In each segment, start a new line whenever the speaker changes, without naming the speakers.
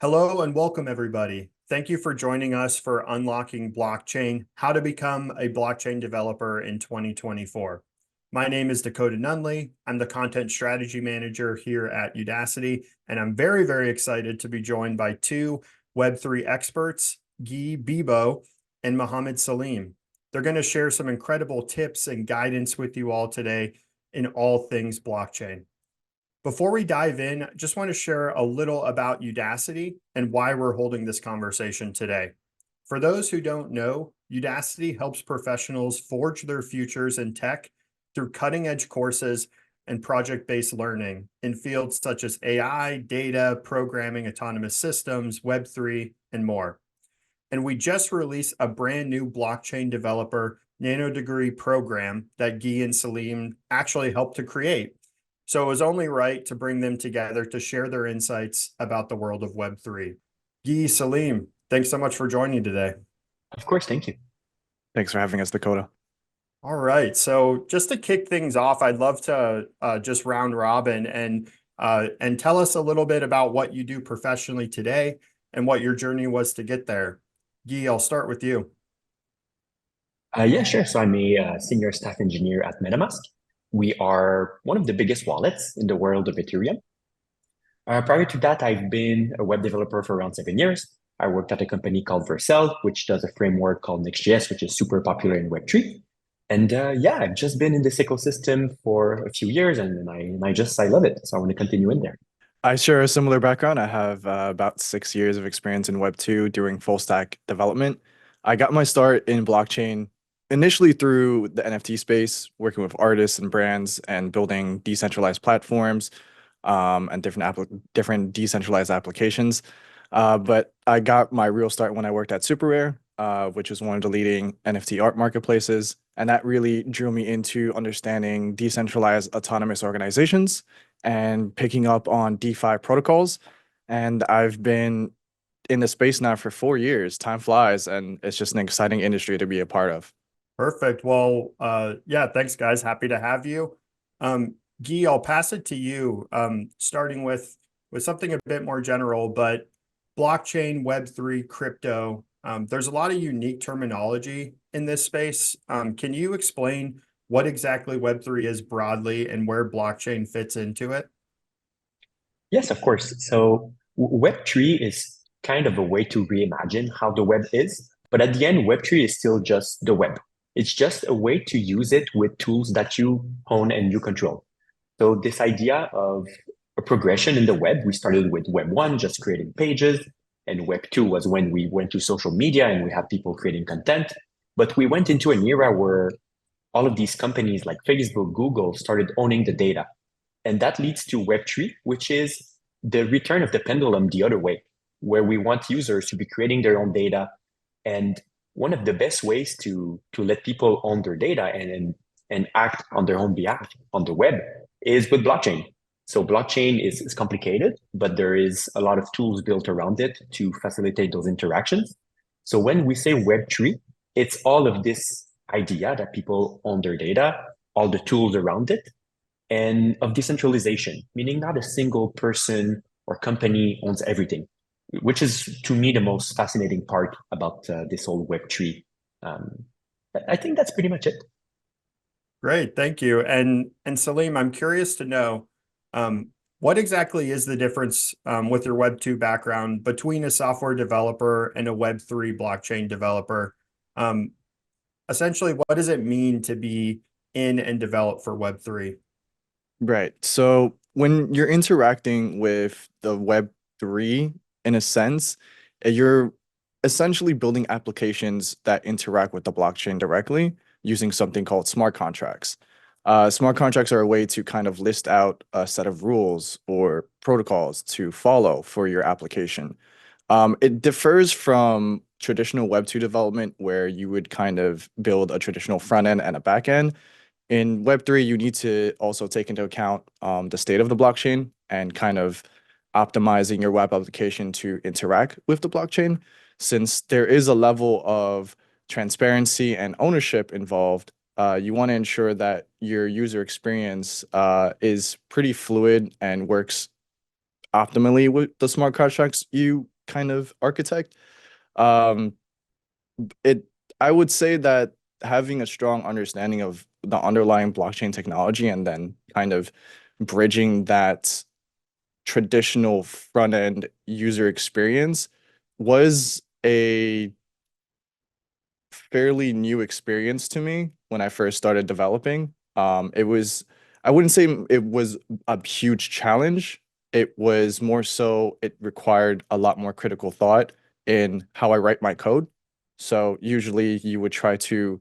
Hello and welcome, everybody. Thank you for joining us for Unlocking Blockchain, How to Become a Blockchain Developer in 2024. My name is Dakota Nunley. I'm the Content Strategy Manager here at Udacity, and I'm very, very excited to be joined by two Web3 experts, Guy Bibeau and Mohammed Salim. They're going to share some incredible tips and guidance with you all today in all things blockchain. Before we dive in, I just want to share a little about Udacity and why we're holding this conversation today. For those who don't know, Udacity helps professionals forge their futures in tech through cutting-edge courses and project-based learning in fields such as AI, data, programming, autonomous systems, Web3, and more. And we just released a brand new blockchain developer nano degree program that Guy and Salim actually helped to create. So it was only right to bring them together to share their insights about the world of Web3. Guy, Salim, thanks so much for joining today.
Of course, thank you.
Thanks for having us, Dakota.
All right, so just to kick things off, I'd love to just round robin and tell us a little bit about what you do professionally today and what your journey was to get there. Guy, I'll start with you.
Yeah, sure. So I'm a senior staff engineer at MetaMask. We are one of the biggest wallets in the world of Ethereum. Prior to that, I've been a web developer for around 7 years. I worked at a company called Vercel, which does a framework called Next.js, which is super popular in Web3. And yeah, I've just been in this ecosystem for a few years, and I love it. So I want to continue in there.
I share a similar background. I have about 6 years of experience in Web 2 doing full stack development. I got my start in blockchain initially through the NFT space, working with artists and brands and building decentralized platforms and different decentralized applications. But I got my real start when I worked at SuperRare, which was one of the leading NFT art marketplaces. And that really drew me into understanding decentralized autonomous organizations and picking up on DeFi protocols. And I've been in the space now for 4 years. Time flies, and it's just an exciting industry to be a part of.
Perfect. Well, yeah, thanks, guys. Happy to have you. Guy, I'll pass it to you, starting with something a bit more general, but blockchain, Web3, crypto. There's a lot of unique terminology in this space. Can you explain what exactly Web3 is broadly and where blockchain fits into it?
Yes, of course. So Web3 is kind of a way to reimagine how the web is. But at the end, Web3 is still just the web. It's just a way to use it with tools that you own and you control. So this idea of a progression in the web, we started with Web 1, just creating pages. And Web 2 was when we went to social media and we have people creating content. But we went into an era where all of these companies like Facebook, Google started owning the data. And that leads to Web3, which is the return of the pendulum the other way, where we want users to be creating their own data. And one of the best ways to let people own their data and act on their own behalf on the web is with blockchain. So blockchain is complicated, but there is a lot of tools built around it to facilitate those interactions. So when we say Web3, it's all of this idea that people own their data, all the tools around it, and of decentralization, meaning not a single person or company owns everything, which is to me the most fascinating part about this whole Web3. Um, I think that's pretty much it.
Great, thank you. And Salim, I'm curious to know, what exactly is the difference with your Web2 background between a software developer and a Web3 blockchain developer? Um, Essentially, what does it mean to be in and develop for Web3?
Right. So when you're interacting with the Web3, in a sense, you're essentially building applications that interact with the blockchain directly using something called smart contracts. Smart contracts are a way to kind of list out a set of rules or protocols to follow for your application. It differs from traditional Web2 development, where you would kind of build a traditional front end and a back end. In Web3, you need to also take into account the state of the blockchain and kind of optimizing your web application to interact with the blockchain. Since there is a level of transparency and ownership involved, you want to ensure that your user experience is pretty fluid and works optimally with the smart contracts you kind of architect. Um, it I would say that having a strong understanding of the underlying blockchain technology and then kind of bridging that traditional front end user experience was a fairly new experience to me when I first started developing. I wouldn't say it was a huge challenge. It was more so, it required a lot more critical thought in how I write my code. So usually you would try to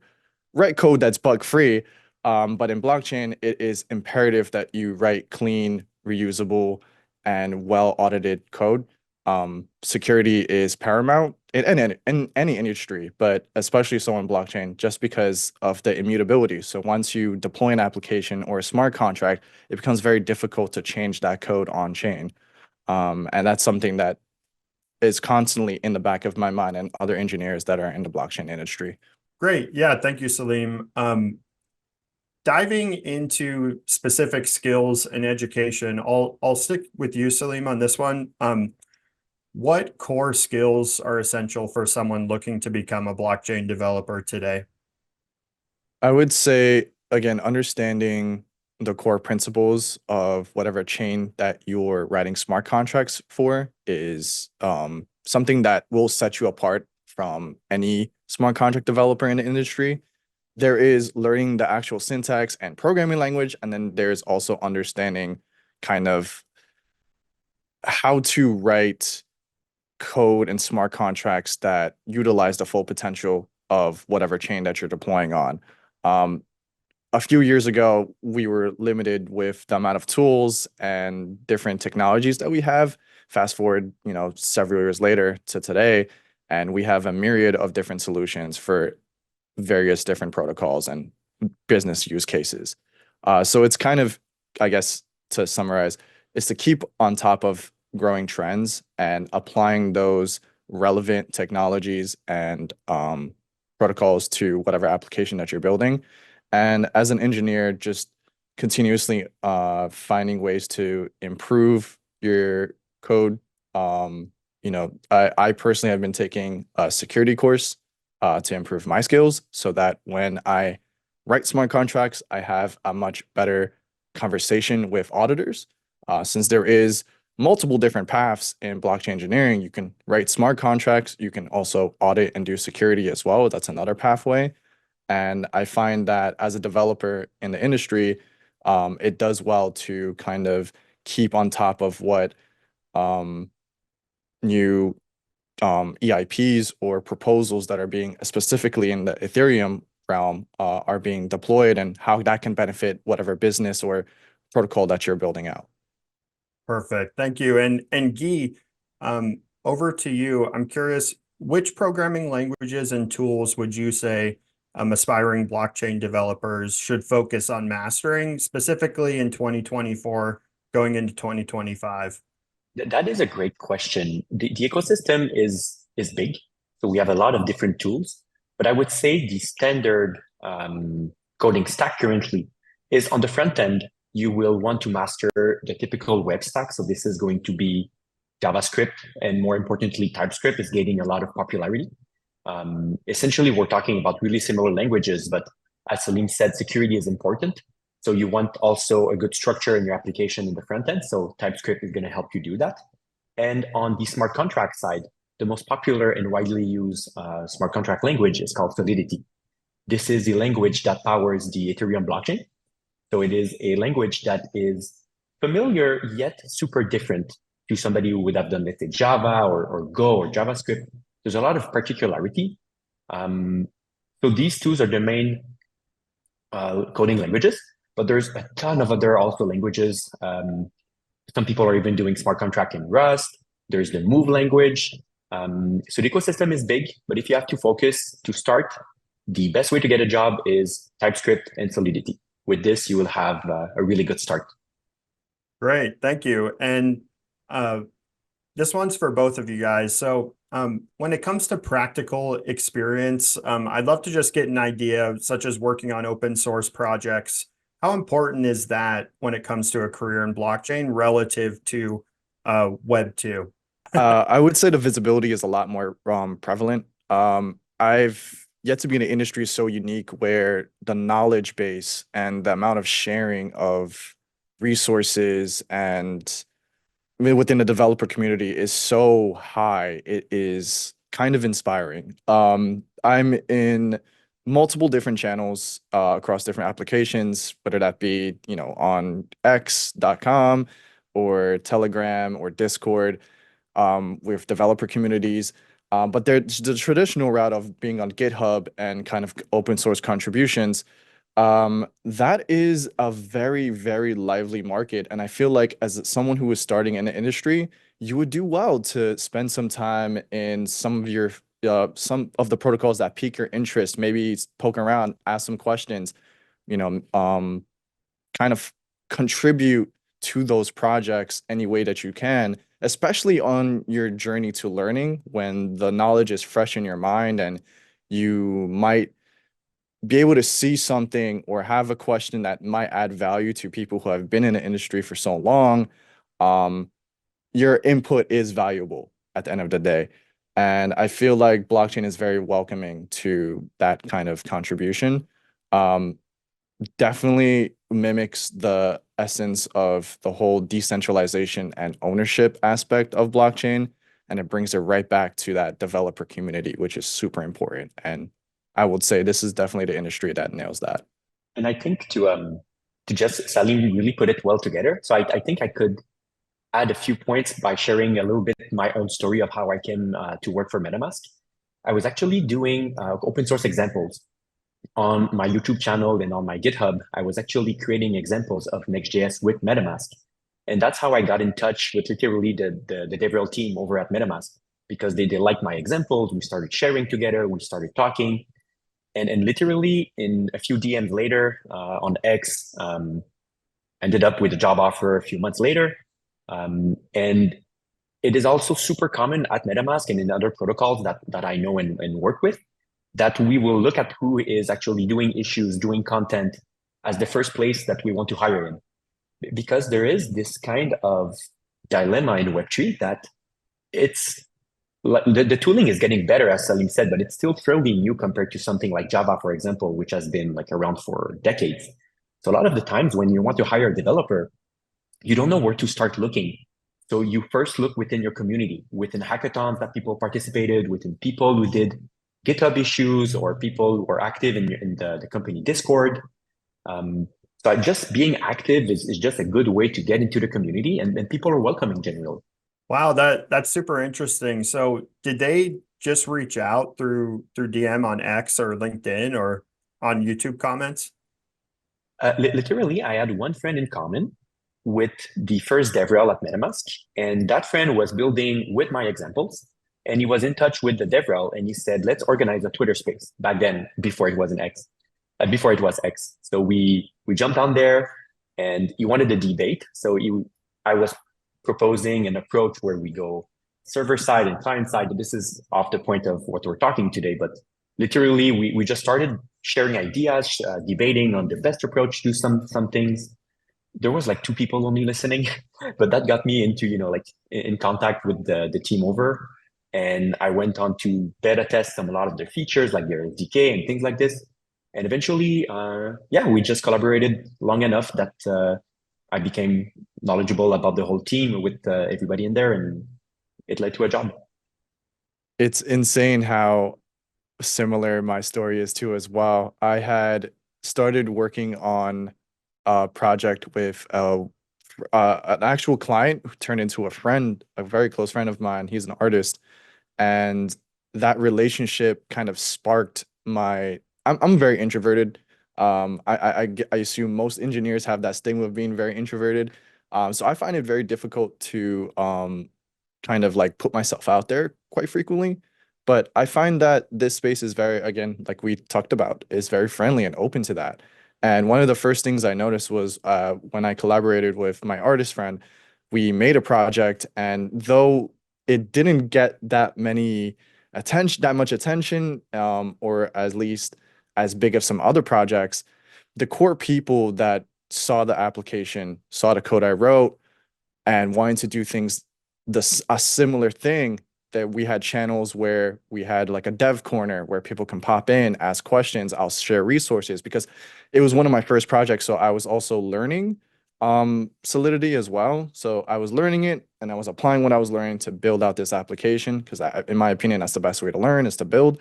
write code that's bug free. But in blockchain, it is imperative that you write clean, reusable, and well audited code. Security is paramount in any industry, but especially so in blockchain, just because of the immutability. So once you deploy an application or a smart contract, it becomes very difficult to change that code on chain. And that's something that is constantly in the back of my mind and other engineers that are in the blockchain industry.
Great. Yeah, thank you, Salim. Diving into specific skills and education, I'll stick with you, Salim, on this one. What core skills are essential for someone looking to become a blockchain developer today?
I would say, again, understanding the core principles of whatever chain that you're writing smart contracts for is something that will set you apart from any smart contract developer in the industry. There is learning the actual syntax and programming language, and then there's also understanding kind of how to write code and smart contracts that utilize the full potential of whatever chain that you're deploying on. Um, a few years ago, we were limited with the amount of tools and different technologies that we have. Fast forward, several years later to today, and we have a myriad of different solutions for various different protocols and business use cases. So it's kind of, I guess, to summarize, is to keep on top of growing trends and applying those relevant technologies and protocols to whatever application that you're building. And as an engineer, just continuously finding ways to improve your code. I personally have been taking a security course to improve my skills so that when I write smart contracts, I have a much better conversation with auditors. Since there is multiple different paths in blockchain engineering, you can write smart contracts, you can also audit and do security as well. That's another pathway. And I find that as a developer in the industry, it does well to kind of keep on top of what new EIPs or proposals that are being specifically in the Ethereum realm are being deployed and how that can benefit whatever business or protocol that you're building out.
Perfect. Thank you. And Guy, over to you. I'm curious, which programming languages and tools would you say aspiring blockchain developers should focus on mastering, specifically in 2024, going into 2025?
That is a great question. The ecosystem is big, so we have a lot of different tools. But I would say the standard coding stack currently is on the front end. You will want to master the typical web stack. So this is going to be JavaScript, and more importantly, TypeScript is gaining a lot of popularity. Essentially, we're talking about really similar languages, but as Salim said, security is important. So you want also a good structure in your application in the front end. So TypeScript is going to help you do that. And on the smart contract side, the most popular and widely used smart contract language is called Solidity. This is the language that powers the Ethereum blockchain. So it is a language that is familiar yet super different to somebody who would have done, let's say, Java or Go or JavaScript. There's a lot of particularity. So these two are the main coding languages, but there's a ton of other also languages. Some people are even doing smart contract in Rust. There's the Move language. So the ecosystem is big, but if you have to focus to start, the best way to get a job is TypeScript and Solidity. With this, you will have a really good start.
Great, thank you. And this one's for both of you guys. So when it comes to practical experience, I'd love to just get an idea, such as working on open source projects. How important is that when it comes to a career in blockchain relative to Web 2?
I would say the visibility is a lot more prevalent. I've yet to be in an industry so unique where the knowledge base and the amount of sharing of resources and I mean, within the developer community is so high. It is kind of inspiring. I'm in multiple different channels across different applications, whether that be, on X.com or Telegram or Discord with developer communities. But there's the traditional route of being on GitHub and kind of open source contributions. That is a very, very lively market. And I feel like as someone who is starting in the industry, you would do well to spend some time in some of the protocols that pique your interest, maybe poke around, ask some questions, you know, um, kind of contribute to those projects any way that you can, especially on your journey to learning when the knowledge is fresh in your mind and you might be able to see something or have a question that might add value to people who have been in the industry for so long. Um, your input is valuable at the end of the day. And I feel like blockchain is very welcoming to that kind of contribution. Um, Definitely mimics the essence of the whole decentralization and ownership aspect of blockchain. And it brings it right back to that developer community, which is super important. And I would say this is definitely the industry that nails that.
And I think to just Salim really put it well together. So I think I could add a few points by sharing a little bit my own story of how I came to work for MetaMask. I was actually doing open source examples on my YouTube channel and on my GitHub. I was actually creating examples of Next.js with MetaMask. And that's how I got in touch with literally the DevRel team over at MetaMask because they liked my examples. We started sharing together. We started talking. And literally in a few DMs later on X, ended up with a job offer a few months later. And it is also super common at MetaMask and in other protocols that I know and work with that we will look at who is actually doing issues, doing content as the first place that we want to hire in. Because there is this kind of dilemma in Web3 that it's the tooling is getting better, as Salim said, but it's still fairly new compared to something like Java, for example, which has been like around for decades. So a lot of the times when you want to hire a developer, you don't know where to start looking. So you first look within your community, within hackathons that people participated, within people who did GitHub issues or people who are active in the company Discord. So just being active is just a good way to get into the community and people are welcome in general.
Wow, that's super interesting. So did they just reach out through DM on X or LinkedIn or on YouTube comments?
Literally, I had one friend in common with the first DevRel at MetaMask, and that friend was building with my examples, and he was in touch with the DevRel, and he said, "Let's organize a Twitter space." Back then, before it was before it was X. So we jumped on there, and he wanted a debate. So I was proposing an approach where we go server side and client side. This is off the point of what we're talking today, but literally we just started sharing ideas, debating on the best approach to some things. There was like two people only listening, but that got me into, like in contact with the team over. And I went on to beta test a lot of their features, like their SDK and things like this. And eventually, we just collaborated long enough that I became knowledgeable about the whole team with everybody in there, and it led to a job.
It's insane how similar my story is too as well. I had started working on a project with an actual client who turned into a friend, a very close friend of mine. He's an artist, and that relationship kind of sparked my. I'm very introverted. I assume most engineers have that stigma of being very introverted. So I find it very difficult to kind of like put myself out there quite frequently. But I find that this space is very, again, like we talked about, is very friendly and open to that. And one of the first things I noticed was when I collaborated with my artist friend, we made a project, and though it didn't get that much attention, or at least as big as some other projects, the core people that saw the application, saw the code I wrote, and wanted to do things a similar thing that we had channels where we had like a dev corner where people can pop in, ask questions, I'll share resources because it was one of my first projects. So I was also learning Solidity as well. So I was learning it and I was applying what I was learning to build out this application because in my opinion, that's the best way to learn is to build.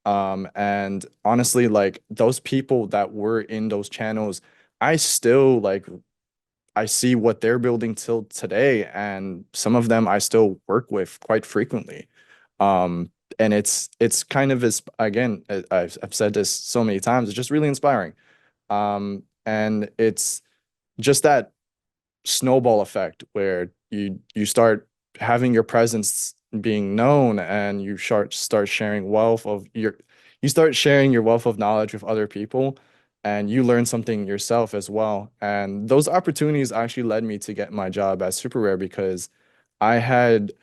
And honestly, like those people that were in those channels, I still like I see what they're building till today, and some of them I still work with quite frequently. And it's kind of as again, I've said this so many times, it's just really inspiring. And it's just that snowball effect where you start having your presence being known and you start sharing wealth of your you start sharing your wealth of knowledge with other people and you learn something yourself as well. And those opportunities actually led me to get my job at Super Rare because I had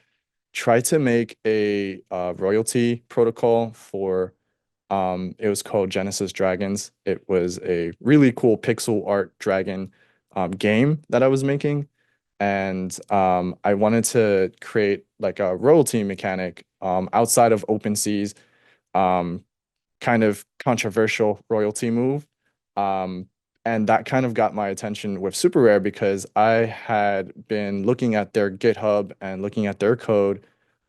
tried to make a royalty protocol for it was called Genesis Dragons. It was a really cool pixel art dragon game that I was making. And I wanted to create like a royalty mechanic outside of OpenSea's um, kind of controversial royalty move. Um, and that kind of got my attention with Super Rare because I had been looking at their GitHub and looking at their code.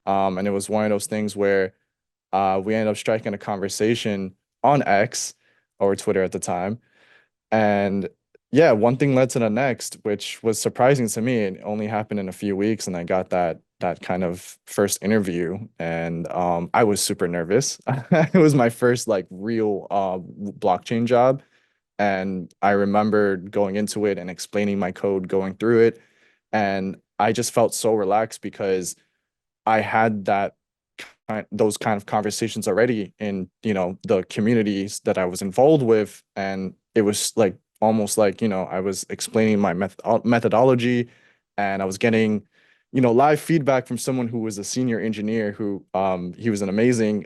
And it was one of those things where we ended up striking a conversation on X or Twitter at the time. And yeah, one thing led to the next, which was surprising to me. It only happened in a few weeks, and I got that kind of first interview, and I was super nervous. It was my first like real blockchain job, and I remember going into it and explaining my code, going through it, and I just felt so relaxed because I had those kind of conversations already in the communities that I was involved with, and it was like almost like I was explaining my methodology, and I was getting live feedback from someone who was a senior engineer who he was an amazing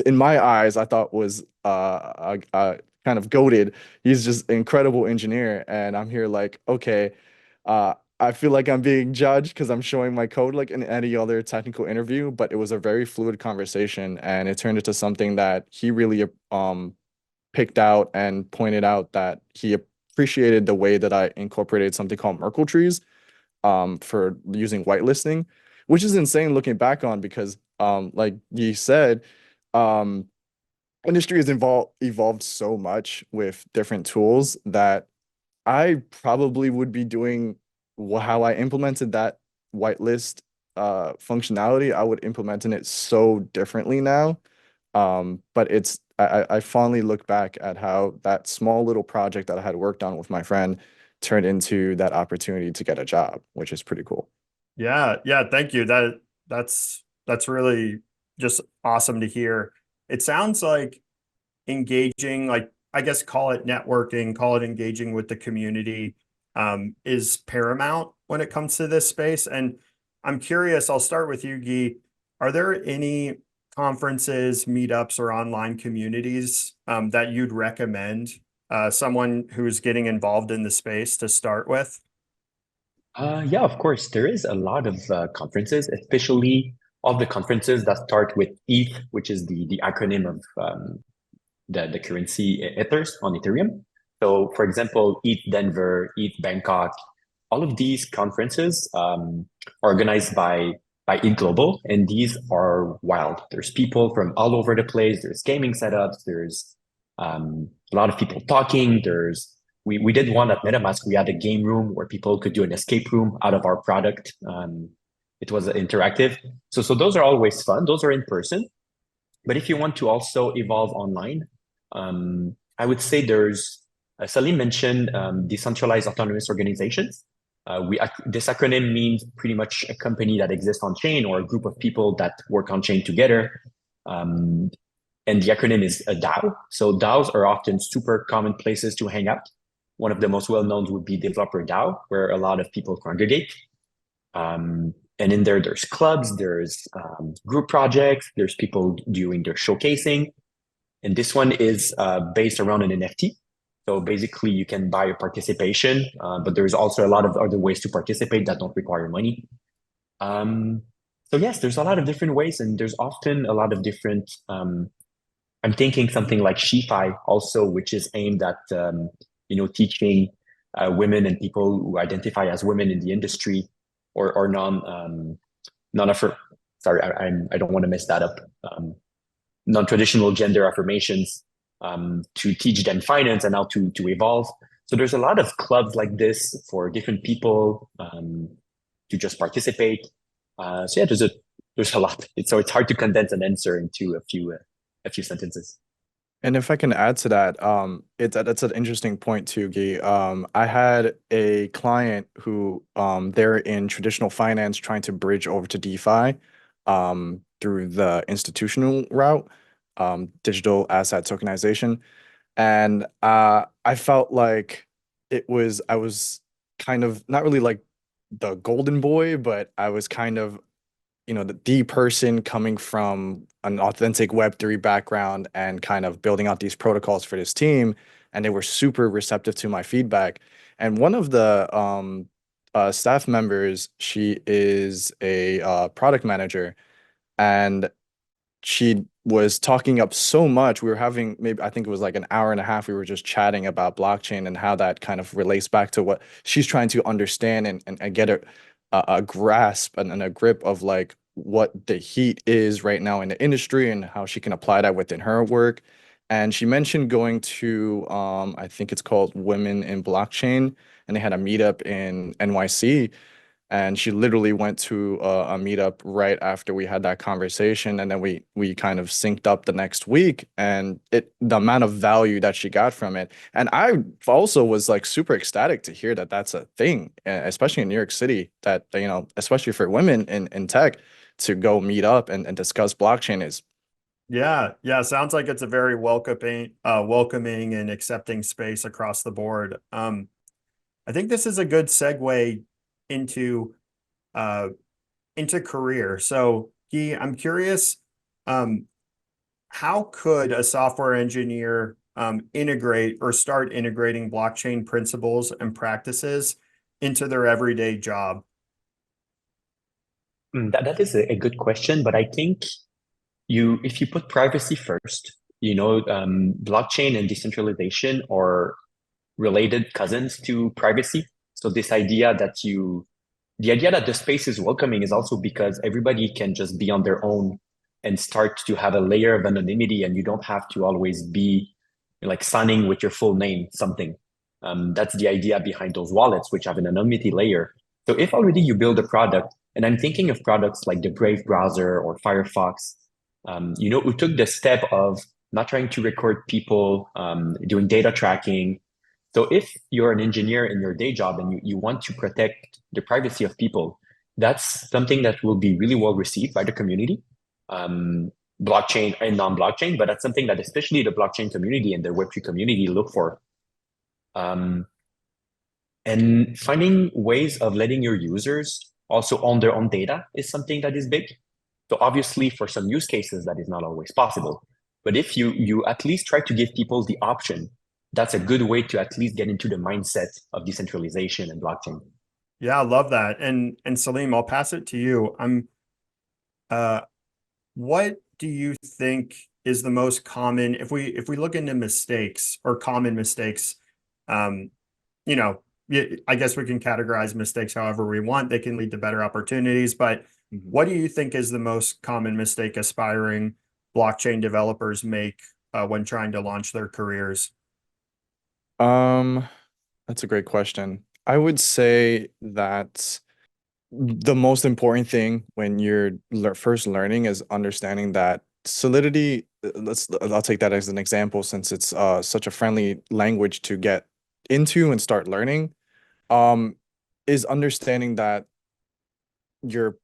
in my eyes I thought was kind of goated. He's just an incredible engineer, and I'm here like okay. I feel like I'm being judged because I'm showing my code like in any other technical interview, but it was a very fluid conversation and it turned into something that he really picked out and pointed out that he appreciated the way that I incorporated something called Merkle trees for using whitelisting, which is insane looking back on because like you said, um industry has evolved so much with different tools that I probably would be doing how I implemented that whitelist functionality. I would implementing it so differently now. But I fondly look back at how that small little project that I had worked on with my friend turned into that opportunity to get a job, which is pretty cool.
Yeah, yeah, thank you. That's really just awesome to hear. It sounds like engaging, like I guess call it networking, call it engaging with the community, is paramount when it comes to this space. And I'm curious, I'll start with you, Guy. Are there any conferences, meetups, or online communities that you'd recommend someone who's getting involved in the space to start with?
Yeah, of course. There is a lot of conferences, especially all the conferences that start with ETH, which is the acronym of the currency Ethers on Ethereum. So, for example, ETH Denver, ETH Bangkok, all of these conferences organized by ETH Global, and these are wild. There's people from all over the place. There's gaming setups. There's a lot of people talking. We did one at MetaMask. We had a game room where people could do an escape room out of our product. It was interactive. So those are always fun. Those are in person. But if you want to also evolve online, I would say there's Salim mentioned decentralized autonomous organizations. This acronym means pretty much a company that exists on chain or a group of people that work on chain together. And the acronym is a DAO. So DAOs are often super common places to hang out. One of the most well-known would be Developer DAO, where a lot of people congregate. And in there's clubs, there's group projects, there's people doing their showcasing. And this one is based around an NFT. So basically you can buy a participation, but there's also a lot of other ways to participate that don't require money. So yes, there's a lot of different ways, and there's often a lot of different. I'm thinking something like SheFi also, which is aimed at teaching women and people who identify as women in the industry or non affirm. Sorry, I don't want to mess that up. Non-traditional gender affirmations to teach them finance and how to evolve. So there's a lot of clubs like this for different people to just participate. So yeah, there's a lot. So it's hard to condense an answer into a few sentences.
And if I can add to that, that's an interesting point too, Guy. I had a client who they're in traditional finance trying to bridge over to DeFi through the institutional route, digital asset tokenization. And I felt like I was kind of not really like the golden boy, but I was kind of the person coming from an authentic Web3 background and kind of building out these protocols for this team. And they were super receptive to my feedback. And one of the staff members, she is a product manager, and she was talking up so much. We were having maybe, I think it was like an hour and a half. We were just chatting about blockchain and how that kind of relates back to what she's trying to understand and get a grasp and a grip of like what the heat is right now in the industry and how she can apply that within her work. And she mentioned going to, I think it's called Women in Blockchain, and they had a meetup in NYC, and she literally went to a meetup right after we had that conversation, and then we kind of synced up the next week, and the amount of value that she got from it. And I also was like super ecstatic to hear that that's a thing, especially in New York City, that especially for women in tech, to go meet up and discuss blockchain is.
Yeah, yeah, sounds like it's a very welcoming and accepting space across the board. I think this is a good segue into uh into career. So, Guy, I'm curious, um, how could a software engineer integrate or start integrating blockchain principles and practices into their everyday job?
That is a good question, but I think if you put privacy first, blockchain and decentralization are related cousins to privacy. So the idea that the space is welcoming is also because everybody can just be on their own and start to have a layer of anonymity, and you don't have to always be like signing with your full name, something. That's the idea behind those wallets, which have an anonymity layer. So if already you build a product, and I'm thinking of products like the Brave browser or Firefox, who took the step of not trying to record people, doing data tracking. So if you're an engineer in your day job and you want to protect the privacy of people, that's something that will be really well received by the community, blockchain and non-blockchain, but that's something that especially the blockchain community and the Web3 community look for. And finding ways of letting your users also own their own data is something that is big. So obviously for some use cases, that is not always possible. But if you at least try to give people the option, that's a good way to at least get into the mindset of decentralization and blockchain.
Yeah, I love that. And Salim, I'll pass it to you. Uh what do you think is the most common, if we look into mistakes or common mistakes, um, I guess we can categorize mistakes however we want. They can lead to better opportunities, but what do you think is the most common mistake aspiring blockchain developers make when trying to launch their careers?
Um, that's a great question. I would say that the most important thing when you're first learning is understanding that Solidity, I'll take that as an example since it's such a friendly language to get into and start learning, um, is understanding that your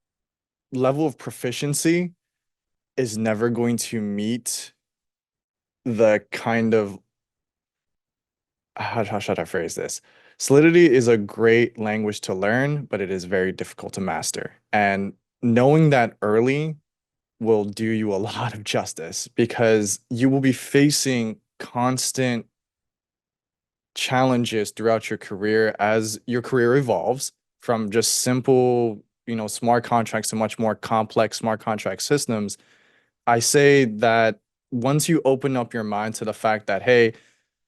level of proficiency is never going to meet the kind of how should I phrase this? Solidity is a great language to learn, but it is very difficult to master. And knowing that early will do you a lot of justice because you will be facing constant challenges throughout your career as your career evolves from just simple, smart contracts to much more complex smart contract systems, I say that once you open up your mind to the fact that, hey,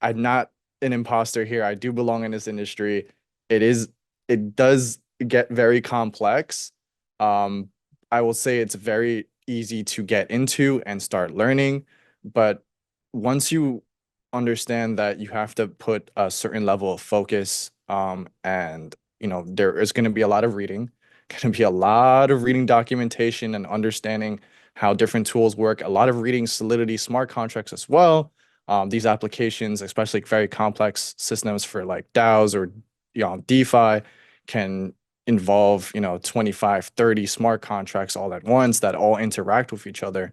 I'm not an imposter here, I do belong in this industry, it does get very complex. Um, I will say it's very easy to get into and start learning, but once you understand that you have to put a certain level of focus, and there is going to be a lot of reading, going to be a lot of reading documentation and understanding how different tools work, a lot of reading Solidity smart contracts as well. These applications, especially very complex systems for like DAOs or DeFi, can involve 25, 30 smart contracts all at once that all interact with each other.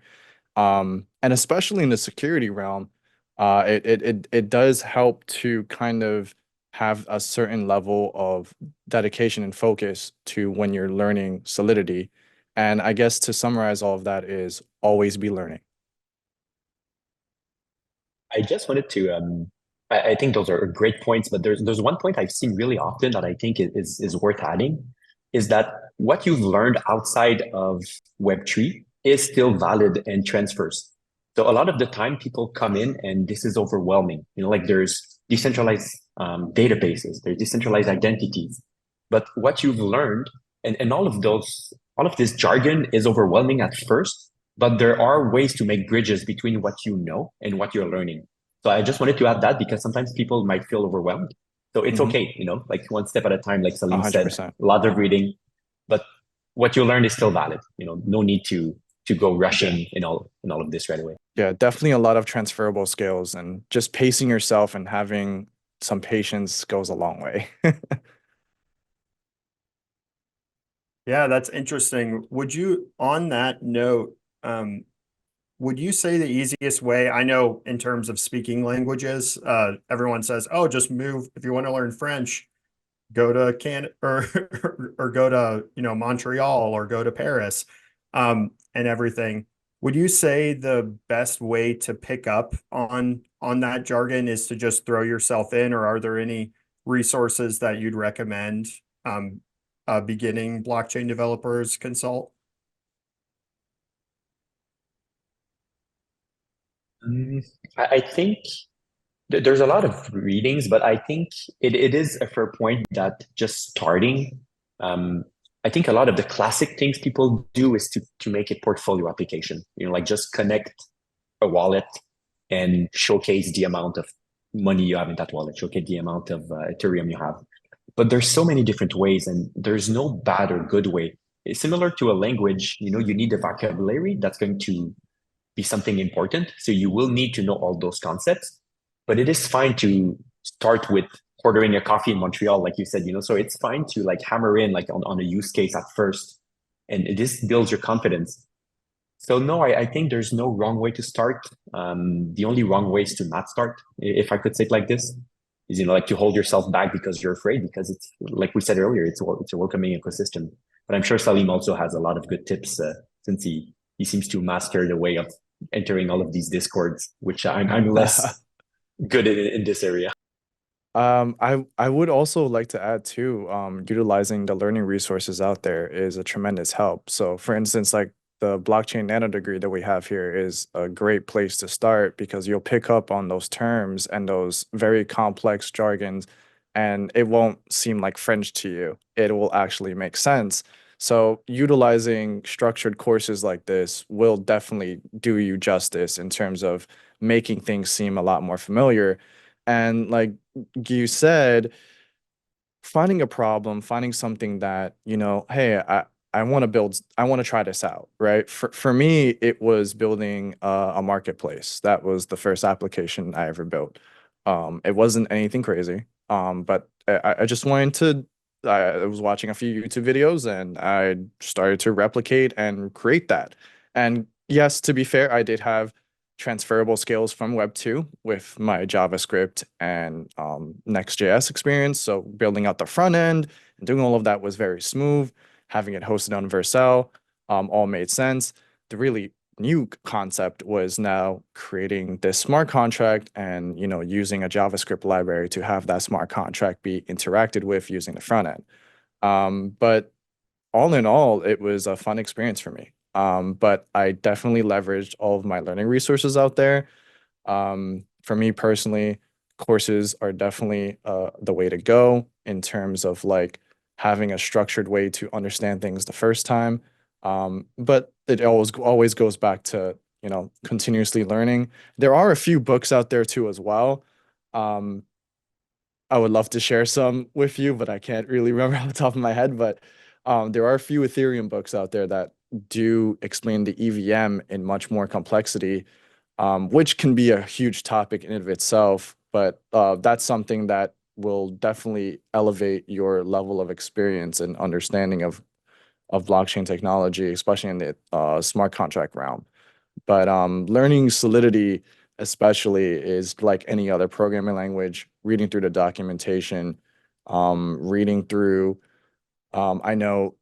And especially in the security realm, it does help to kind of have a certain level of dedication and focus to when you're learning Solidity. And I guess to summarize all of that is always be learning.
I just wanted to I think those are great points, but there's one point I've seen really often that I think is worth adding, is that what you've learned outside of Web3 is still valid and transfers. So a lot of the time people come in and this is overwhelming. Like there's decentralized databases, there's decentralized identities. But what you've learned and all of this jargon is overwhelming at first, but there are ways to make bridges between what you know and what you're learning. So I just wanted to add that because sometimes people might feel overwhelmed. So it's
Mhm.
okay, like one step at a time, like Salim said,
100%.
a lot of reading, but what you learned is still valid. No need to go rushing in all of this right away.
Yeah, definitely a lot of transferable skills, and just pacing yourself and having some patience goes a long way.
Yeah, that's interesting. On that note, would you say the easiest way, I know in terms of speaking languages, everyone says, oh, just move, if you want to learn French, go to or go to, Montreal or go to Paris, and everything. Would you say the best way to pick up on that jargon is to just throw yourself in, or are there any resources that you'd recommend beginning blockchain developers consult?
I think there's a lot of readings, but I think it is a fair point that just starting, I think a lot of the classic things people do is to make a portfolio application, like just connect a wallet and showcase the amount of money you have in that wallet, showcase the amount of Ethereum you have. But there's so many different ways, and there's no bad or good way. It's similar to a language, you need a vocabulary that's going to be something important. So you will need to know all those concepts, but it is fine to start with ordering a coffee in Montreal, like you said, so it's fine to like hammer in like on a use case at first, and this builds your confidence. So no, I think there's no wrong way to start. The only wrong way is to not start, if I could say it like this, is like to hold yourself back because you're afraid, because it's like we said earlier, it's a welcoming ecosystem. But I'm sure Salim also has a lot of good tips since he seems to master the way of entering all of these discords, which I'm less good in this area.
I would also like to add too, utilizing the learning resources out there is a tremendous help. So for instance, like the blockchain nano degree that we have here is a great place to start because you'll pick up on those terms and those very complex jargons, and it won't seem like French to you. It will actually make sense. So utilizing structured courses like this will definitely do you justice in terms of making things seem a lot more familiar. And like you said, finding a problem, finding something that, hey, I want to I want to try this out, right? For me, it was building a marketplace. That was the first application I ever built. It wasn't anything crazy, but I just wanted to, I was watching a few YouTube videos and I started to replicate and create that. And yes, to be fair, I did have transferable skills from Web 2 with my JavaScript and Next.js experience. So building out the front end and doing all of that was very smooth. Having it hosted on Vercel all made sense. The really new concept was now creating this smart contract and using a JavaScript library to have that smart contract be interacted with using the front end. But all in all, it was a fun experience for me. But I definitely leveraged all of my learning resources out there. For me personally, courses are definitely the way to go in terms of like having a structured way to understand things the first time. But it always goes back to, you know, continuously learning. There are a few books out there too as well. Um, I would love to share some with you, but I can't really remember off the top of my head. But there are a few Ethereum books out there that do explain the EVM in much more complexity, which can be a huge topic in and of itself. But that's something that will definitely elevate your level of experience and understanding of blockchain technology, especially in the smart contract realm. But learning Solidity, especially, is like any other programming language, reading through the documentation, reading through, I know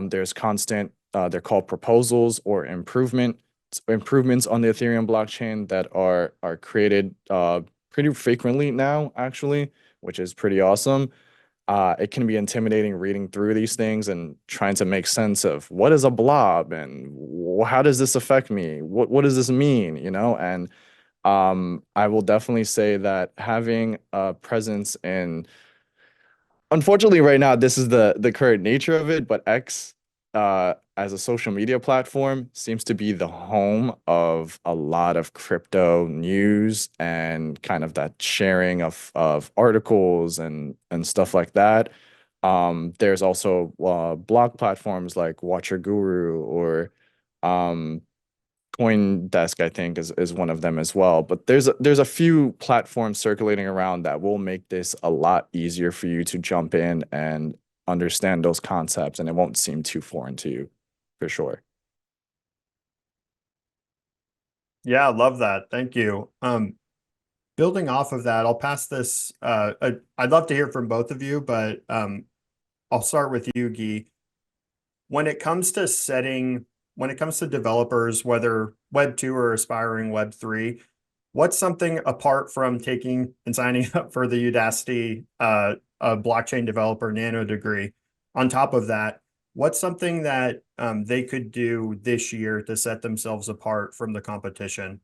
there's constant, they're called proposals or improvements on the Ethereum blockchain that are created pretty frequently now, actually, which is pretty awesome. It can be intimidating reading through these things and trying to make sense of what is a blob and how does this affect me? What does this mean? You know, and I will definitely say that having a presence in, unfortunately, right now, this is the current nature of it, but X, as a social media platform, seems to be the home of a lot of crypto news and kind of that sharing of articles and stuff like that. There's also blog platforms like Watcher Guru or um, CoinDesk, I think, is one of them as well. But there's a few platforms circulating around that will make this a lot easier for you to jump in and understand those concepts, and it won't seem too foreign to you, for sure.
Yeah, I love that. Thank you. Building off of that, I'll pass this. I'd love to hear from both of you, but I'll start with you, Guy. When it comes to developers, whether Web 2 or aspiring Web 3, what's something apart from taking and signing up for the Udacity blockchain developer nano degree? On top of that, what's something that they could do this year to set themselves apart from the competition?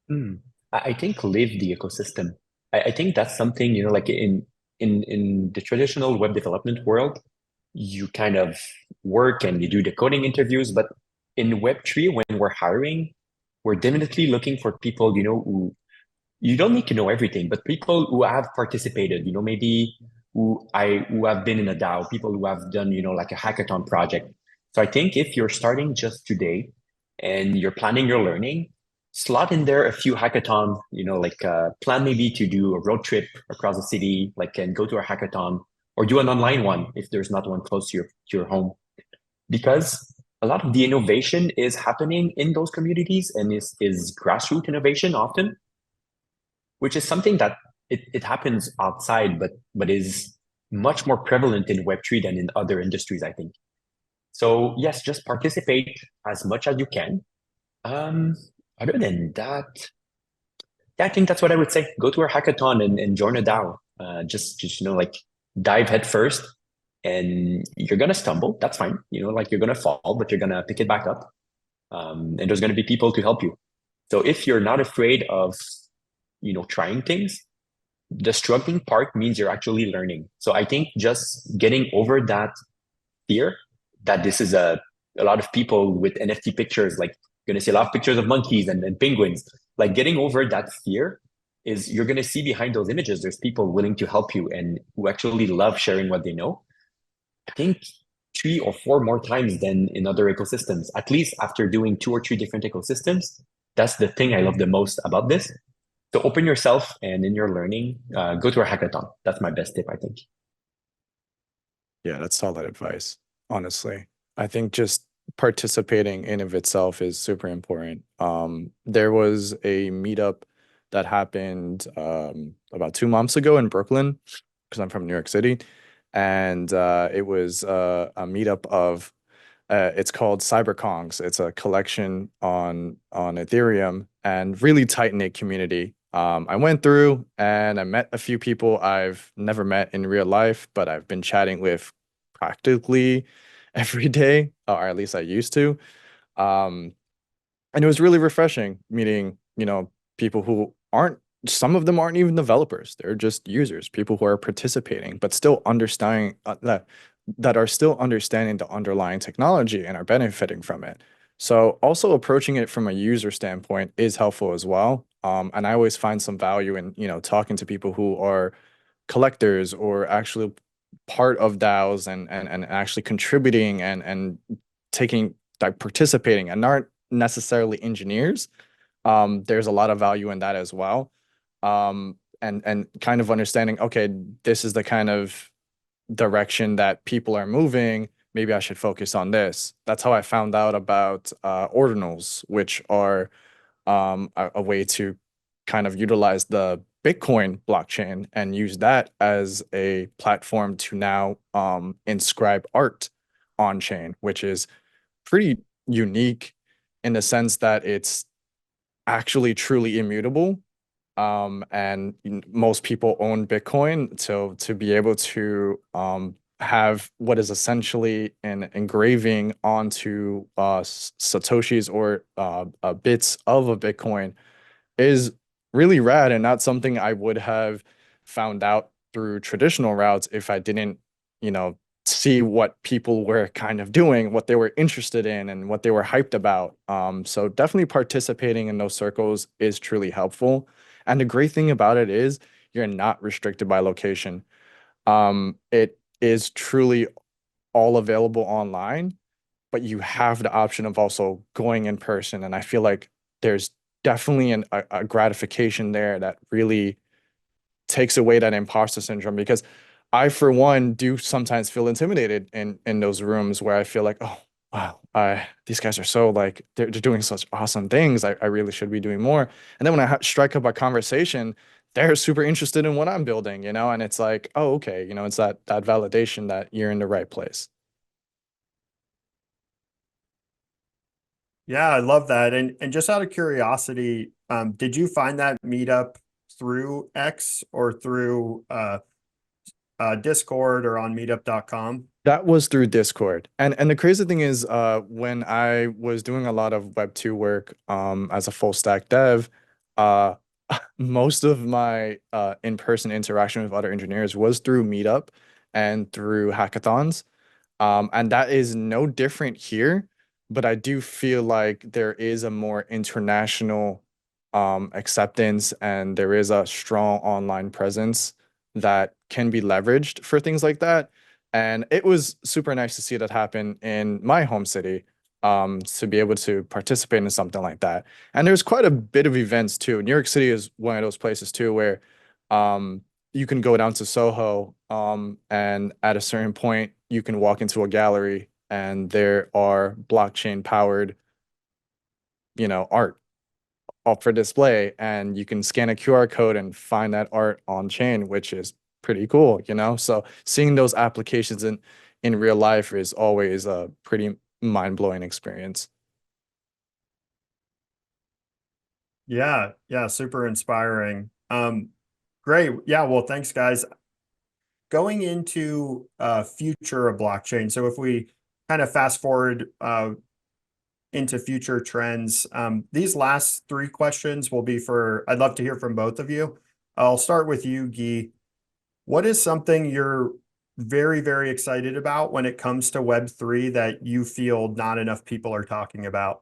Hmm. I think live the ecosystem. I think that's something, you know, like in the traditional web development world, you kind of work and you do the coding interviews, but in Web3, when we're hiring, we're definitely looking for people, you know, who you don't need to know everything, but people who have participated, you know, maybe who have been in a DAO, people who have done, you know, like a hackathon project. So I think if you're starting just today and you're planning your learning, slot in there a few hackathon, you know, like plan maybe to do a road trip across the city, like and go to a hackathon or do an online one if there's not one close to your home. Because a lot of the innovation is happening in those communities and is grassroots innovation often, which is something that it happens outside, but is much more prevalent in Web3 than in other industries, I think. So yes, just participate as much as you can. Um, Other than that, yeah, I think that's what I would say. Go to a hackathon and join a DAO. Just you know, like dive head first, and you're gonna stumble. That's fine. You know, like you're gonna fall, but you're gonna pick it back up. And there's gonna be people to help you. So if you're not afraid of, you know, trying things, the struggling part means you're actually learning. So I think just getting over that fear that this is a lot of people with NFT pictures, like you're gonna see a lot of pictures of monkeys and penguins. Like getting over that fear is you're gonna see behind those images, there's people willing to help you and who actually love sharing what they know. I think 3 or 4 more times than in other ecosystems, at least after doing 2 or 3 different ecosystems. That's the thing I love the most about this. So open yourself and in your learning, go to a hackathon. That's my best tip, I think.
Yeah, that's solid advice, honestly. I think just participating in of itself is super important. There was a meetup that happened about 2 months ago in Brooklyn, because I'm from New York City, and it was a meetup of it's called CyberKongs. It's a collection on Ethereum and really tight-knit community. I went through and I met a few people I've never met in real life, but I've been chatting with practically every day, or at least I used to. Um, and it was really refreshing meeting, people who aren't, some of them aren't even developers. They're just users, people who are participating, but still understanding that are still understanding the underlying technology and are benefiting from it. So also approaching it from a user standpoint is helpful as well. And I always find some value in, talking to people who are collectors or actually part of DAOs and actually contributing and taking like participating and aren't necessarily engineers. There's a lot of value in that as well. And kind of understanding, okay, this is the kind of direction that people are moving. Maybe I should focus on this. That's how I found out about ordinals, which are a way to kind of utilize the Bitcoin blockchain and use that as a platform to now inscribe art on chain, which is pretty unique in the sense that it's actually truly immutable. And most people own Bitcoin, so to be able to have what is essentially an engraving onto Satoshis or bits of a Bitcoin is really rad and not something I would have found out through traditional routes if I didn't, see what people were kind of doing, what they were interested in, and what they were hyped about. So definitely participating in those circles is truly helpful. And the great thing about it is you're not restricted by location. It is truly all available online, but you have the option of also going in person. And I feel like there's definitely a gratification there that really takes away that imposter syndrome, because I, for one, do sometimes feel intimidated in those rooms where I feel like, oh, wow, these guys are so like they're doing such awesome things. I really should be doing more. And then when I strike up a conversation, they're super interested in what I'm building, and it's like, oh, okay, it's that validation that you're in the right place.
Yeah, I love that. And just out of curiosity, did you find that meetup through X or through Discord or on meetup.com?
That was through Discord. And the crazy thing is, when I was doing a lot of Web 2 work as a full stack dev, uh, most of my in-person interaction with other engineers was through Meetup and through hackathons. And that is no different here, but I do feel like there is a more international acceptance and there is a strong online presence that can be leveraged for things like that. And it was super nice to see that happen in my home city, to be able to participate in something like that. And there's quite a bit of events too. New York City is one of those places too where you can go down to Soho, and at a certain point, you can walk into a gallery and there are blockchain powered, art up for display, and you can scan a QR code and find that art on chain, which is pretty cool. So seeing those applications in real life is always a pretty mind-blowing experience.
Yeah, yeah, super inspiring. Great. Yeah, well, thanks, guys. Going into future of blockchain. So if we kind of fast forward into future trends, these last three questions will be I'd love to hear from both of you. I'll start with you, Guy. What is something you're very, very excited about when it comes to Web3 that you feel not enough people are talking about?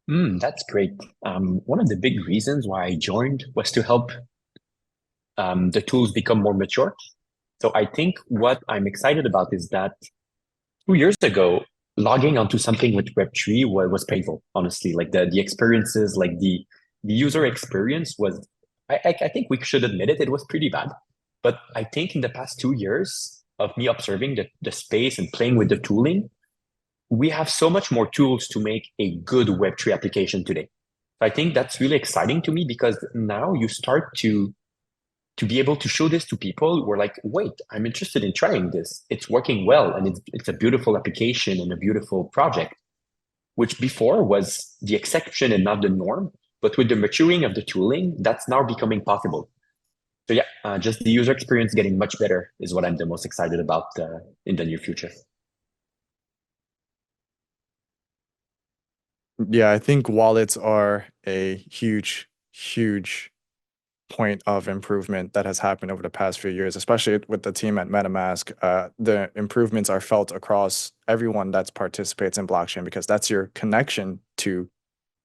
That's great. One of the big reasons why I joined was to help the tools become more mature. So I think what I'm excited about is that 2 years ago, logging onto something with Web3 was painful, honestly. Like the experiences, like the user experience was, I think we should admit it, it was pretty bad. But I think in the past 2 years of me observing the space and playing with the tooling, we have so much more tools to make a good Web3 application today. I think that's really exciting to me because now you start to be able to show this to people who are like, wait, I'm interested in trying this. It's working well, and it's a beautiful application and a beautiful project, which before was the exception and not the norm. But with the maturing of the tooling, that's now becoming possible. So yeah, just the user experience getting much better is what I'm the most excited about in the near future.
Yeah, I think wallets are a huge, huge point of improvement that has happened over the past few years, especially with the team at MetaMask. The improvements are felt across everyone that participates in blockchain because that's your connection to,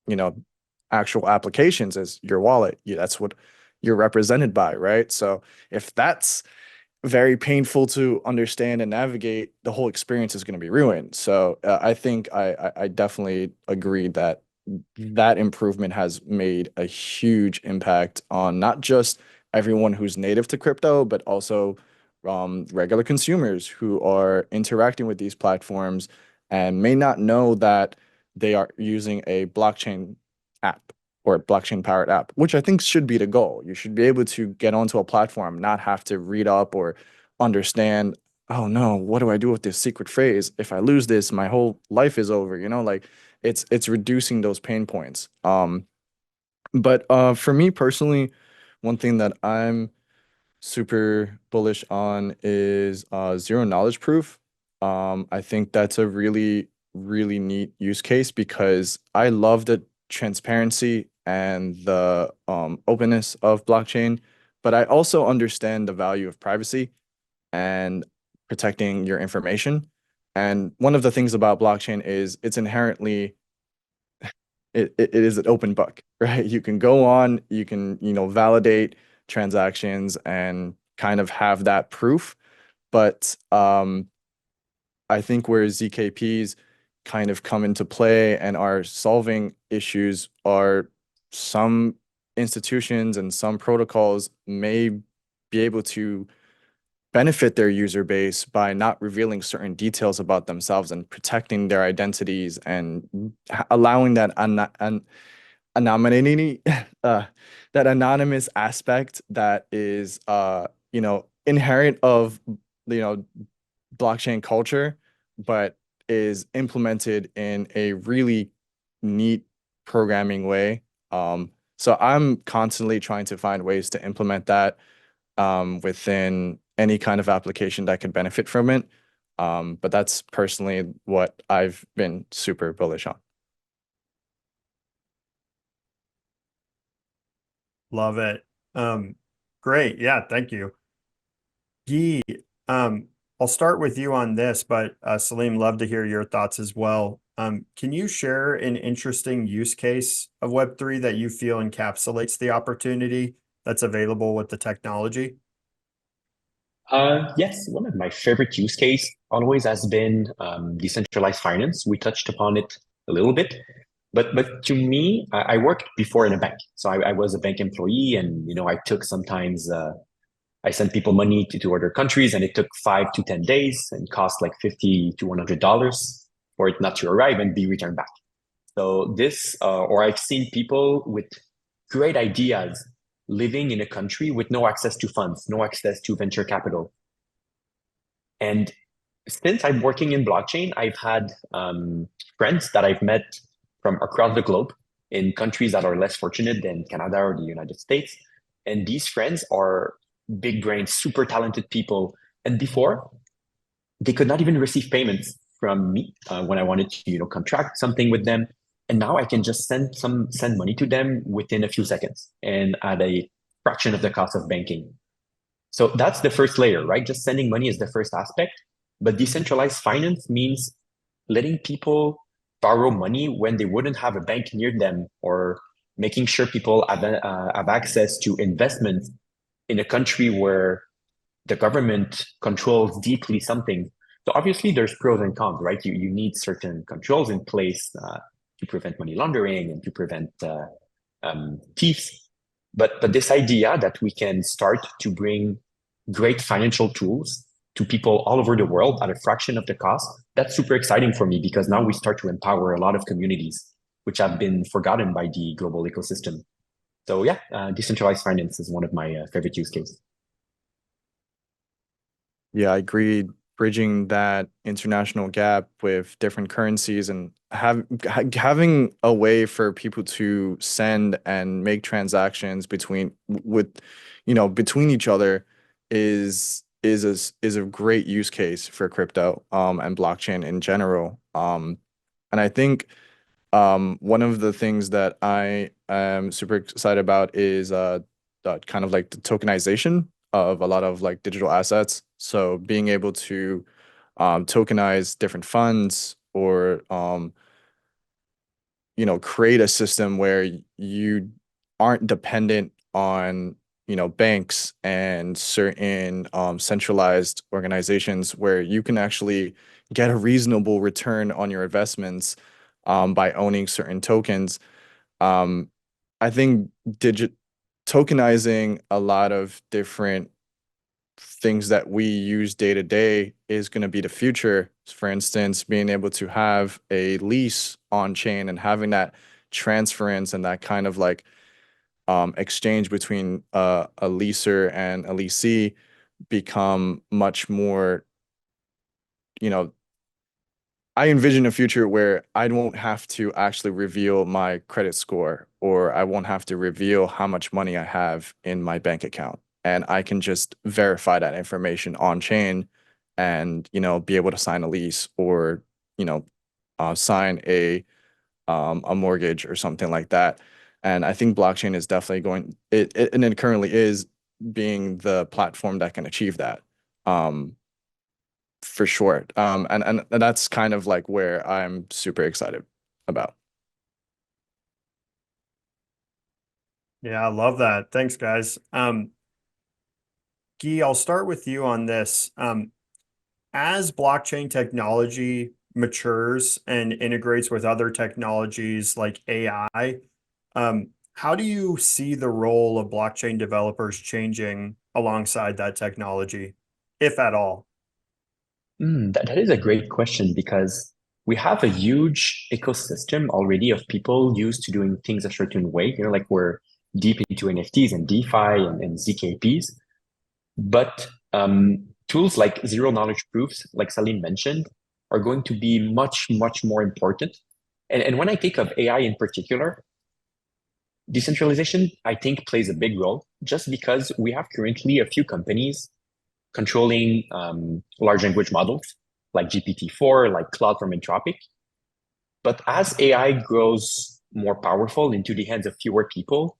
you know, actual applications is your wallet. That's what you're represented by, right? So if that's very painful to understand and navigate, the whole experience is going to be ruined. So I think I definitely agree that that improvement has made a huge impact on not just everyone who's native to crypto, but also regular consumers who are interacting with these platforms and may not know that they are using a blockchain app or blockchain powered app, which I think should be the goal. You should be able to get onto a platform, not have to read up or understand, oh no, what do I do with this secret phrase? If I lose this, my whole life is over, like it's reducing those pain points. But for me personally, one thing that I'm super bullish on is zero knowledge proof. I think that's a really, really neat use case because I love the transparency and the openness of blockchain, but I also understand the value of privacy and protecting your information. And one of the things about blockchain is it's inherently it is an open book, right? You can go on, you can, validate transactions and kind of have that proof. But I think where ZKPs kind of come into play and are solving issues are some institutions and some protocols may be able to benefit their user base by not revealing certain details about themselves and protecting their identities and allowing that anonymity, that anonymous aspect that is, inherent of, blockchain culture, but is implemented in a really neat programming way. So I'm constantly trying to find ways to implement that within any kind of application that could benefit from it. But that's personally what I've been super bullish on.
Love it. Great. Yeah, thank you. Guy, I'll start with you on this, but Salim, love to hear your thoughts as well. Can you share an interesting use case of Web3 that you feel encapsulates the opportunity that's available with the technology?
Yes, one of my favorite use case always has been decentralized finance. We touched upon it a little bit, but to me, I worked before in a bank, so I was a bank employee, and I took sometimes I sent people money to other countries, and it took 5 to 10 days and cost like $50 to $100 for it not to arrive and be returned back. So this, or I've seen people with great ideas living in a country with no access to funds, no access to venture capital. And since I'm working in blockchain, I've had friends that I've met from across the globe in countries that are less fortunate than Canada or the United States. And these friends are big brain, super talented people. And before, they could not even receive payments from me when I wanted to, contract something with them. And now I can just send money to them within a few seconds and at a fraction of the cost of banking. So that's the first layer, right? Just sending money is the first aspect. But decentralized finance means letting people borrow money when they wouldn't have a bank near them, or making sure people have access to investments in a country where the government controls deeply something. So obviously there's pros and cons, right? You need certain controls in place to prevent money laundering and to prevent thieves. But this idea that we can start to bring great financial tools to people all over the world at a fraction of the cost, that's super exciting for me because now we start to empower a lot of communities which have been forgotten by the global ecosystem. So yeah, decentralized finance is one of my favorite use cases.
Yeah, I agree. Bridging that international gap with different currencies and having a way for people to send and make transactions with between each other is a great use case for crypto and blockchain in general. And I think one of the things that I am super excited about is kind of like the tokenization of a lot of like digital assets. So being able to tokenize different funds or create a system where you aren't dependent on banks and certain centralized organizations, where you can actually get a reasonable return on your investments by owning certain tokens. um, I think digit tokenizing a lot of different things that we use day to day is going to be the future. For instance, being able to have a lease on chain and having that transference and that kind of like exchange between a leaser and a leasee become much more, you know, I envision a future where I won't have to actually reveal my credit score, or I won't have to reveal how much money I have in my bank account. And I can just verify that information on chain and, be able to sign a lease or, you know, sign a mortgage or something like that. And I think blockchain is definitely and it currently is being the platform that can achieve that. Um, for sure. And that's kind of like where I'm super excited about.
Yeah, I love that. Thanks, guys. Guy, I'll start with you on this. As blockchain technology matures and integrates with other technologies like AI, how do you see the role of blockchain developers changing alongside that technology, if at all?
That is a great question because we have a huge ecosystem already of people used to doing things a certain way. Like we're deep into NFTs and DeFi and ZKPs. But tools like zero knowledge proofs, like Salim mentioned, are going to be much, much more important. And when I think of AI in particular, decentralization, I think, plays a big role just because we have currently a few companies controlling large language models like GPT-4, like Claude from Anthropic. But as AI grows more powerful into the hands of fewer people,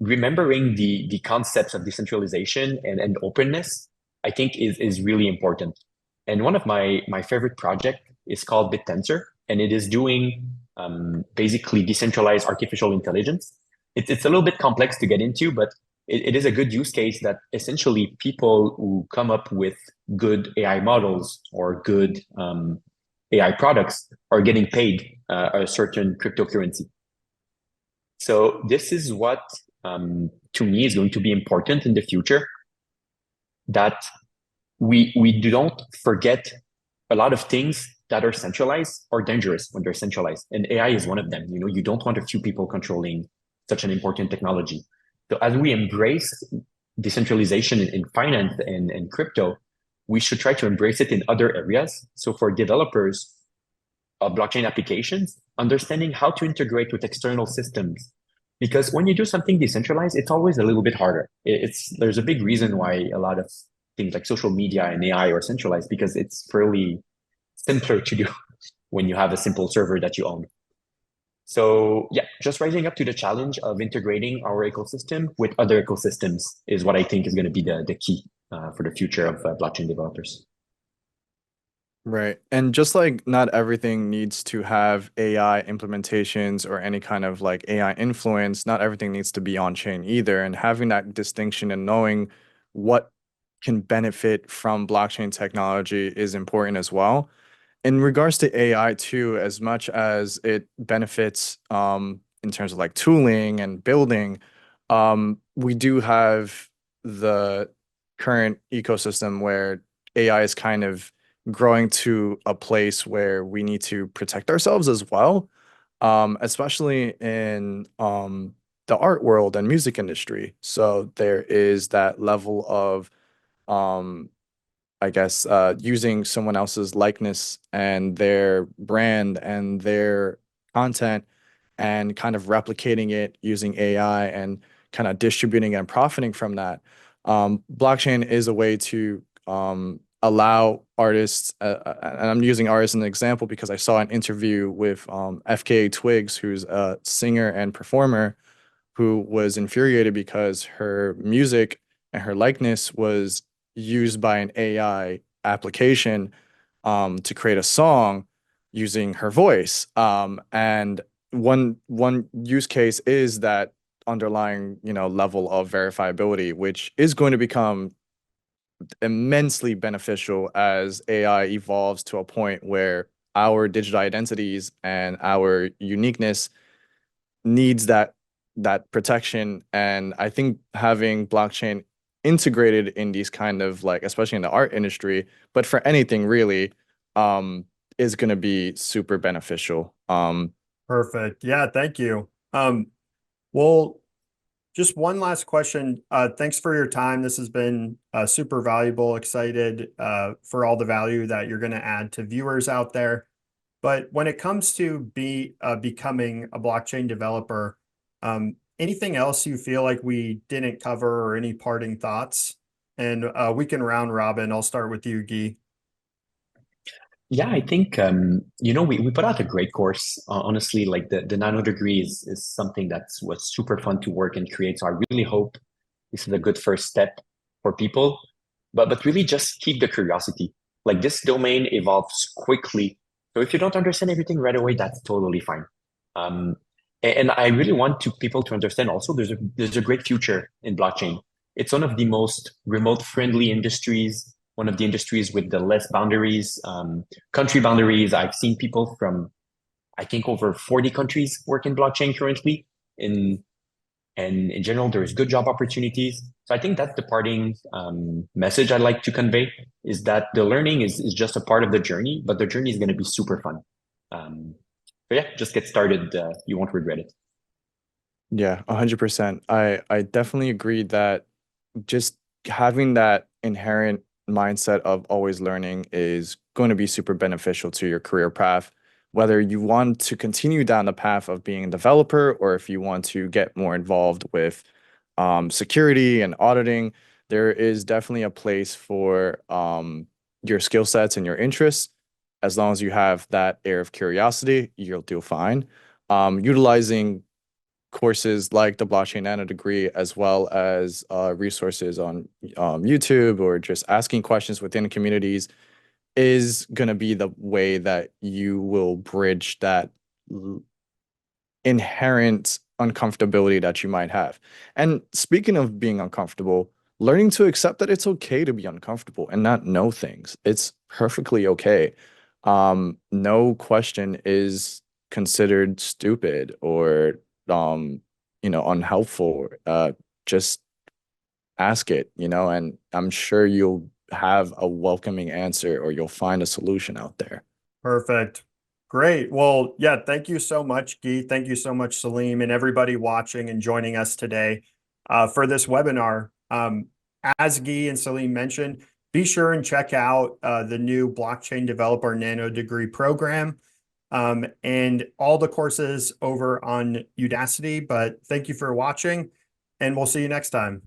remembering the concepts of decentralization and openness, I think is really important. And one of my favorite project is called BitTensor, and it is doing basically decentralized artificial intelligence. It's a little bit complex to get into, but it is a good use case that essentially people who come up with good AI models or good AI products are getting paid a certain cryptocurrency. So this is what to me is going to be important in the future, that we don't forget a lot of things that are centralized are dangerous when they're centralized. And AI is one of them. You don't want a few people controlling such an important technology. So as we embrace decentralization in finance and crypto, we should try to embrace it in other areas. So for developers of blockchain applications, understanding how to integrate with external systems. Because when you do something decentralized, it's always a little bit harder. There's a big reason why a lot of things like social media and AI are centralized, because it's fairly simpler to do when you have a simple server that you own. So yeah, just rising up to the challenge of integrating our ecosystem with other ecosystems is what I think is going to be the key for the future of blockchain developers.
Right. And just like not everything needs to have AI implementations or any kind of like AI influence, not everything needs to be on chain either. And having that distinction and knowing what can benefit from blockchain technology is important as well. In regards to AI too, as much as it benefits in terms of like tooling and building, we do have the current ecosystem where AI is kind of growing to a place where we need to protect ourselves as well, especially in the art world and music industry. So there is that level of um, I guess, using someone else's likeness and their brand and their content and kind of replicating it using AI and kind of distributing and profiting from that. Blockchain is a way to allow artists, and I'm using artists as an example because I saw an interview with FKA Twigs, who's a singer and performer, who was infuriated because her music and her likeness was used by an AI application to create a song using her voice. And one use case is that underlying, level of verifiability, which is going to become immensely beneficial as AI evolves to a point where our digital identities and our uniqueness needs that protection. And I think having blockchain integrated in these kind of like, especially in the art industry, but for anything really, is going to be super beneficial.
Perfect. Yeah, thank you. Well, just one last question. Thanks for your time. This has been super valuable. Excited for all the value that you're going to add to viewers out there. But when it comes to becoming a blockchain developer, anything else you feel like we didn't cover or any parting thoughts? And we can round robin. I'll start with you, Guy.
Yeah, I think we put out a great course. Honestly, like the nano degree is something that was super fun to work and create. So I really hope this is a good first step for people. But really just keep the curiosity. Like this domain evolves quickly. So if you don't understand everything right away, that's totally fine. And I really want people to understand also there's a great future in blockchain. It's one of the most remote friendly industries, one of the industries with the less boundaries, country boundaries. I've seen people from, I think, over 40 countries work in blockchain currently. And in general, there's good job opportunities. So I think that's the parting message I'd like to convey is that the learning is just a part of the journey, but the journey is going to be super fun. But yeah, just get started. You won't regret it.
Yeah, 100%. I definitely agree that just having that inherent mindset of always learning is going to be super beneficial to your career path, whether you want to continue down the path of being a developer or if you want to get more involved with security and auditing. There is definitely a place for your skill sets and your interests. As long as you have that air of curiosity, you'll do fine. Utilizing courses like the blockchain nano degree, as well as resources on YouTube or just asking questions within communities is going to be the way that you will bridge that inherent uncomfortability that you might have. And speaking of being uncomfortable, learning to accept that it's okay to be uncomfortable and not know things. It's perfectly okay. No question is considered stupid or unhelpful. Just ask it, and I'm sure you'll have a welcoming answer or you'll find a solution out there.
Perfect. Great. Well, yeah, thank you so much, Guy. Thank you so much, Salim, and everybody watching and joining us today for this webinar. As Guy and Salim mentioned, be sure and check out the new Blockchain Developer Nano Degree program and all the courses over on Udacity. But thank you for watching, and we'll see you next time.